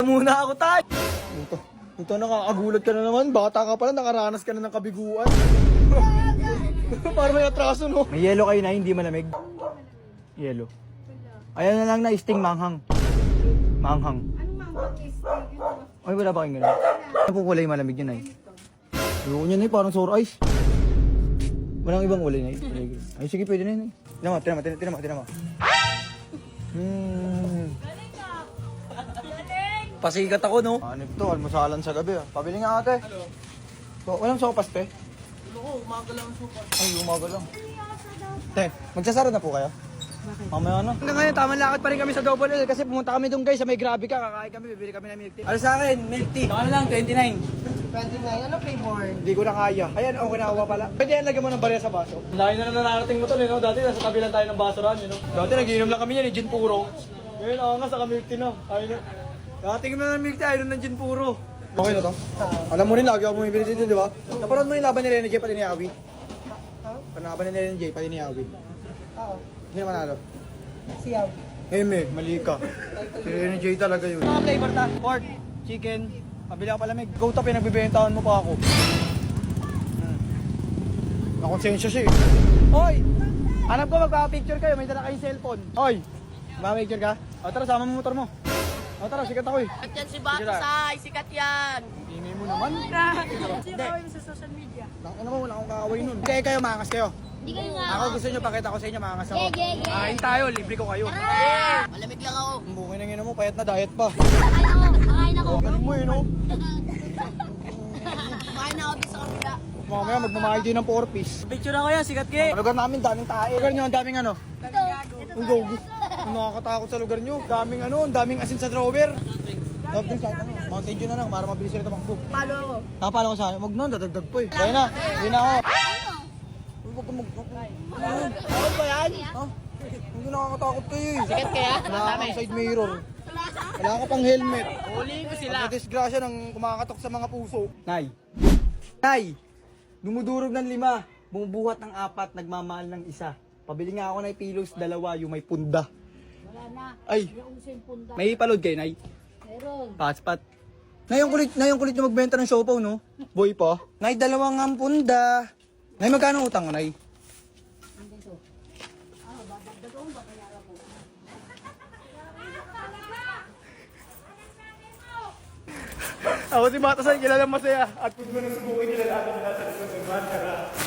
Muna ako tayo. Ito nakakagulat ka na naman. Bata ka pala, nakaranas ka na ng kabiguan. Para may atraso, no? May yelo kayo na, hindi malamig. Yelo. Ayan na lang na sting manghang. Manghang. Anong manghang is? Ay, wala ba kayong gano'n? Ano pong kulay malamig yun, ay? Ayoko nyo, ay, parang sour ice. Walang ibang kulay, ay. Ay, sige, pwede na yun, ay. Tinama. Pasikat ako, no? Ano ito, almusalan sa gabi, ah. Pabili nga ate. So, walang sopas, te? Umaga lang ang sopas. Ay, umaga lang. Te, magsasara na po kayo? Bakit? Mamaya na. Hanggang ngayon, tamang lakad pa rin kami sa Double L kasi pumunta kami doon guys sa may Grabe ka. Kakain kami, bibili kami ng milk tea. Ano sa akin? Milk tea. Ano lang, 29. 29, ano flavor? Hindi ko na kaya. Ayan, ako kinawa pala. Pwede yan, lagyan mo ng barya sa baso. Laki na nararating mo to, no? Dati nasa tabi lang tayo ng basoran, no? Dati nagiinom lang kami yan, gin puro. Ngayon, ako nga sa milk tea na. Ayun na. Dating na ng milk tea, ayun ng gin puro. Okay na to? Alam mo rin, lagi ako bumibili dito, di ba? Naparoon mo yung laban ni Rene J pati ni Awi? Panaban ni Rene J pati ni Awi? Oo. Hindi naman ano? Siyaw. Mali ka. Si Rene J talaga yun. Mga flavor ta? Pork, chicken, pabili ako palamig. Go top, nagbibentahan mo pa ako. Nakonsensya siya eh. Hoy! Alam ko magpapicture kayo, may dala kayong cellphone. Hoy! Magpapicture ka? O tara, sama mo motor mo. O tara, sikat ako eh. Sikat yan si Batasay, sikat yan. Ingay mo naman. Hindi mo sa social media. Ano mo, wala akong kakaway nun. Kaya kayo, maangas kayo. Hindi kayo nga. Ako gusto nyo, pakita ko sa inyo, maangas ako. Yeah. Kain tayo, libre ko kayo. Malamig lang ako. Ang bukay na mo, payat na diet pa. Kakain ako. Ganun mo eh, no? Kakain ako sa kabila. Mamaya, magmamahal din ng 4-piece. Picture ako yan, sikat ke. Lugar namin, daming tae. Lugar nyo, ang daming ano? Ito. Ang gogo. Ang nakakatakot sa lugar nyo. Daming ano, ang daming asin sa drawer. Soft drinks kahit ano. Mountain Dew na lang, para mabilis sila tumakbo. Palo ako. Napalo ko sa akin. Huwag nun, dadagdag po eh. Kaya na, hindi na ako. Huwag ka Bawal ba yan? Ha? Hindi nakakatakot kayo eh. Sikat kaya? Wala kang side mirror. Wala ka pang helmet. Huliin ko sila. Ang disgrasya ng kumakatok sa mga puso. Nay! Nay! Dumudurog ng 5, bumubuhat ng 4, nagmamahal ng 1. Pabili nga ako ng pilos, 2, yung may punda. Wala na. Ay! Yung usin punda. May palod kayo, Nay? Meron. Paspat. Nay, yung kulit na magbenta ng siopaw, no? Boy pa. Nay, 2 ang punda. Nay, magkano utang mo, Nay? Ako si Batasay, kilala masaya. At kung gusto nang subukin nila lahat ng nasa likod ng